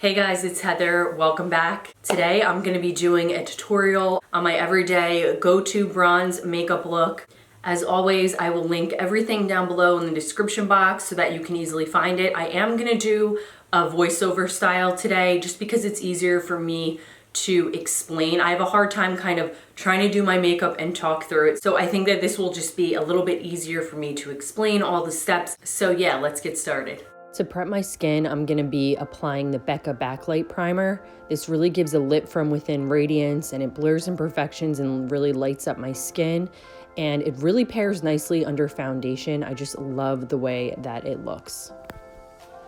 Hey guys, it's Heather. Welcome back. Today I'm going to be doing a tutorial on my everyday go-to bronze makeup look. As always, I will link everything down below in the description box so that you can easily find it. I am going to do a voiceover style today just because it's easier for me to explain. I have a hard time kind of trying to do my makeup and talk through it. So I think that this will just be a little bit easier for me to explain all the steps. So yeah, let's get started. To prep my skin, I'm going to be applying the Becca Backlight Primer. This really gives a lit from within radiance and it blurs imperfections and really lights up my skin. And it really pairs nicely under foundation. I just love the way that it looks.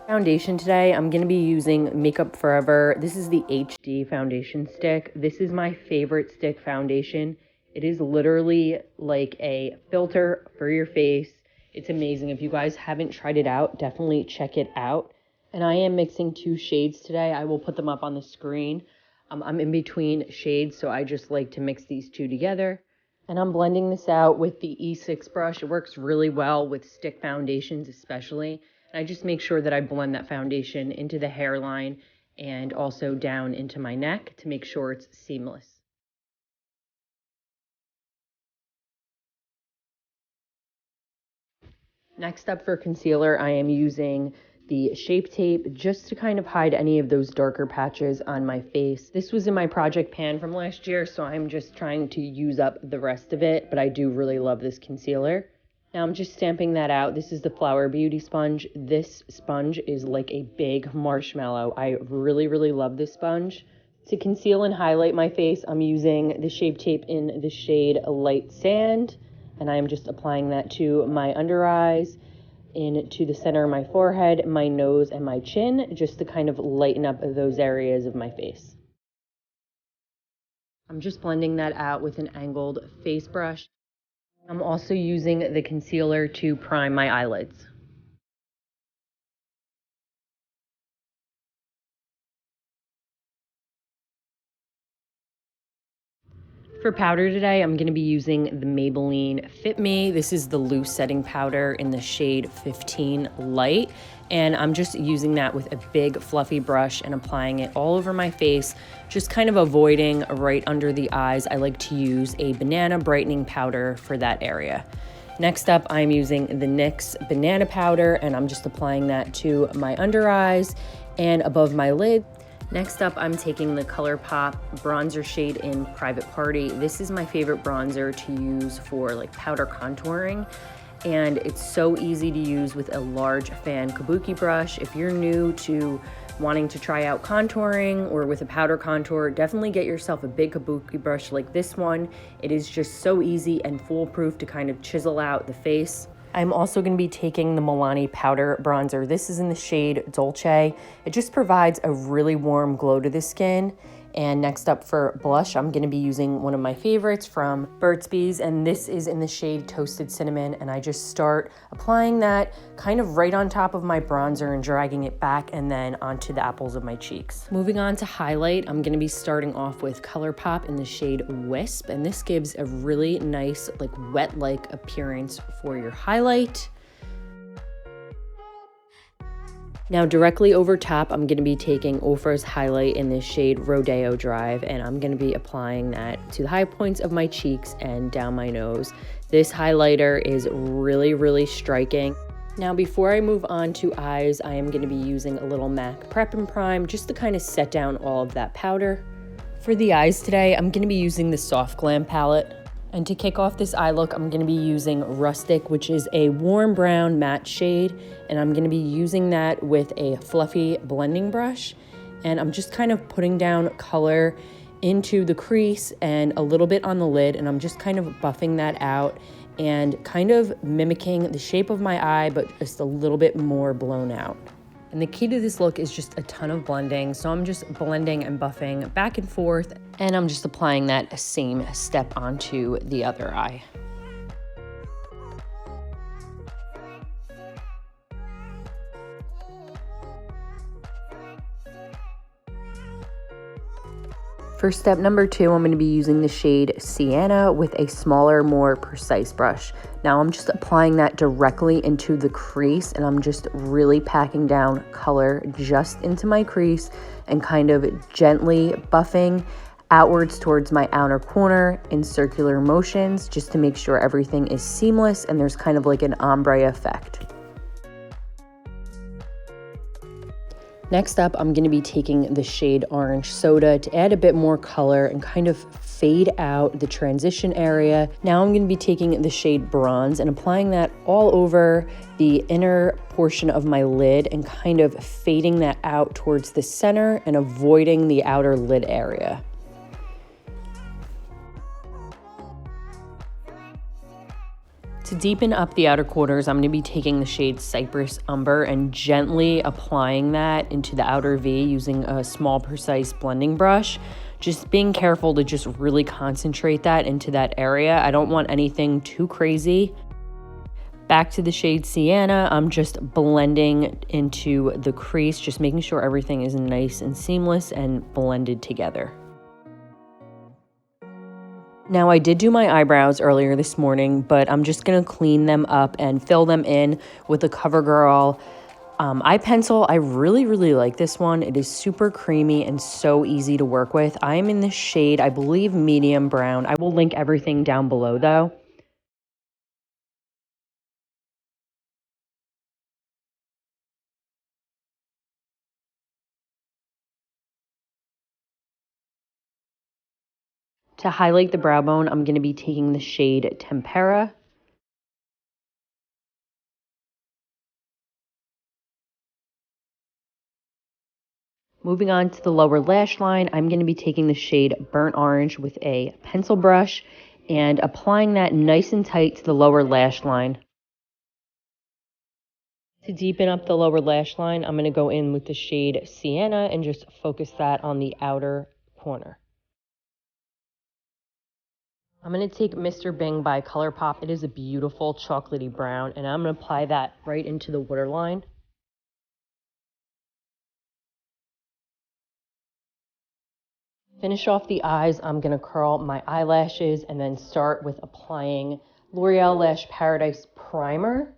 Foundation today, I'm going to be using Makeup Forever. This is the HD foundation stick. This is my favorite stick foundation. It is literally like a filter for your face. It's amazing. If you guys haven't tried it out, definitely check it out. And I am mixing two shades today. I will put them up on the screen. I'm in between shades, so I just like to mix these two together. And I'm blending this out with the E6 brush. It works really well with stick foundations especially. And I just make sure that I blend that foundation into the hairline and also down into my neck to make sure it's seamless. Next up for concealer, I am using the Shape Tape just to kind of hide any of those darker patches on my face. This was in my project pan from last year, so I'm just trying to use up the rest of it, but I do really love this concealer. Now I'm just stamping that out. This is the Flower Beauty sponge. This sponge is like a big marshmallow. I really, really love this sponge. To conceal and highlight my face, I'm using the Shape Tape in the shade Light Sand. And I'm just applying that to my under eyes, into the center of my forehead, my nose, and my chin, just to kind of lighten up those areas of my face. I'm just blending that out with an angled face brush. I'm also using the concealer to prime my eyelids. For powder today, I'm going to be using the Maybelline Fit Me. This is the loose setting powder in the shade 15 Light. And I'm just using that with a big fluffy brush and applying it all over my face, just kind of avoiding right under the eyes. I like to use a banana brightening powder for that area. Next up, I'm using the NYX banana powder and I'm just applying that to my under eyes and above my lid. Next up, I'm taking the ColourPop bronzer shade in Private Party. This is my favorite bronzer to use for like powder contouring. And it's so easy to use with a large fan kabuki brush. If you're new to wanting to try out contouring or with a powder contour, definitely get yourself a big kabuki brush like this one. It is just so easy and foolproof to kind of chisel out the face. I'm also going to be taking the Milani powder bronzer. This is in the shade Dolce. It just provides a really warm glow to the skin. And next up for blush, I'm going to be using one of my favorites from Burt's Bees, and this is in the shade Toasted Cinnamon. And I just start applying that kind of right on top of my bronzer and dragging it back and then onto the apples of my cheeks. Moving on to highlight, I'm going to be starting off with ColourPop in the shade Wisp, and this gives a really nice like wet-like appearance for your highlight. Now directly over top, I'm going to be taking Ofra's highlight in this shade Rodeo Drive, and I'm going to be applying that to the high points of my cheeks and down my nose. This highlighter is really, really striking. Now before I move on to eyes, I am going to be using a little MAC Prep and Prime just to kind of set down all of that powder. For the eyes today, I'm going to be using the Soft Glam palette. And to kick off this eye look, I'm going to be using Rustic, which is a warm brown matte shade. And I'm going to be using that with a fluffy blending brush. And I'm just kind of putting down color into the crease and a little bit on the lid. And I'm just kind of buffing that out and kind of mimicking the shape of my eye, but just a little bit more blown out. And the key to this look is just a ton of blending. So I'm just blending and buffing back and forth, and I'm just applying that same step onto the other eye. For step number 2, I'm going to be using the shade Sienna with a smaller, more precise brush. Now I'm just applying that directly into the crease, and I'm just really packing down color just into my crease and kind of gently buffing outwards towards my outer corner in circular motions, just to make sure everything is seamless and there's kind of like an ombre effect. Next up, I'm going to be taking the shade Orange Soda to add a bit more color and kind of fade out the transition area. Now I'm going to be taking the shade Bronze and applying that all over the inner portion of my lid and kind of fading that out towards the center and avoiding the outer lid area. To deepen up the outer corners, I'm going to be taking the shade Cypress Umber and gently applying that into the outer V using a small, precise blending brush. Just being careful to just really concentrate that into that area. I don't want anything too crazy. Back to the shade Sienna, I'm just blending into the crease, just making sure everything is nice and seamless and blended together. Now, I did do my eyebrows earlier this morning, but I'm just going to clean them up and fill them in with the CoverGirl eye pencil. I really like this one. It is super creamy and so easy to work with. I am in the shade, I believe, medium brown. I will link everything down below, though. To highlight the brow bone, I'm going to be taking the shade Tempera. Moving on to the lower lash line, I'm going to be taking the shade Burnt Orange with a pencil brush and applying that nice and tight to the lower lash line. To deepen up the lower lash line, I'm going to go in with the shade Sienna and just focus that on the outer corner. I'm going to take Mr. Bing by ColourPop. It is a beautiful chocolatey brown, and I'm going to apply that right into the waterline. Finish off the eyes, I'm going to curl my eyelashes and then start with applying L'Oreal Lash Paradise Primer.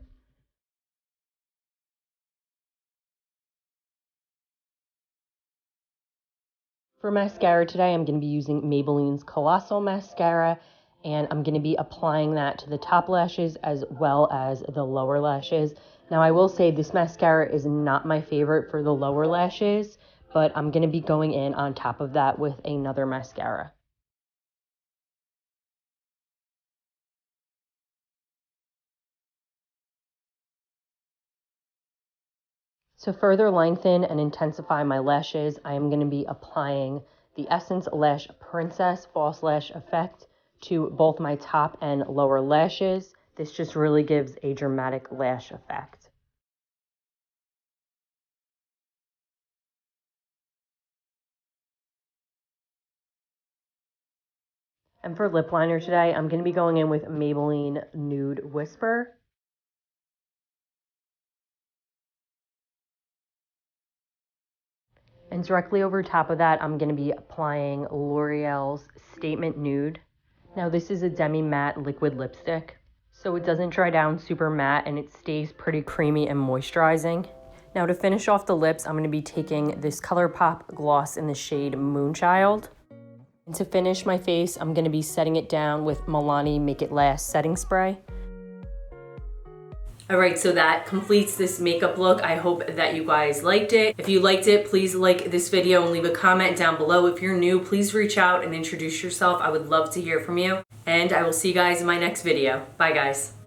For mascara today, I'm going to be using Maybelline's Colossal Mascara, and I'm going to be applying that to the top lashes as well as the lower lashes. Now, I will say this mascara is not my favorite for the lower lashes, but I'm going to be going in on top of that with another mascara. To further lengthen and intensify my lashes, I am going to be applying the Essence Lash Princess False Lash Effect to both my top and lower lashes. This just really gives a dramatic lash effect. And for lip liner today, I'm going to be going in with Maybelline Nude Whisper. And directly over top of that, I'm going to be applying L'Oreal's Statement Nude. Now, this is a demi-matte liquid lipstick, so it doesn't dry down super matte and it stays pretty creamy and moisturizing. Now, to finish off the lips, I'm going to be taking this ColourPop gloss in the shade Moonchild. And to finish my face, I'm going to be setting it down with Milani Make It Last setting spray. All right, so that completes this makeup look. I hope that you guys liked it. If you liked it, please like this video and leave a comment down below. If you're new, please reach out and introduce yourself. I would love to hear from you. And I will see you guys in my next video. Bye, guys.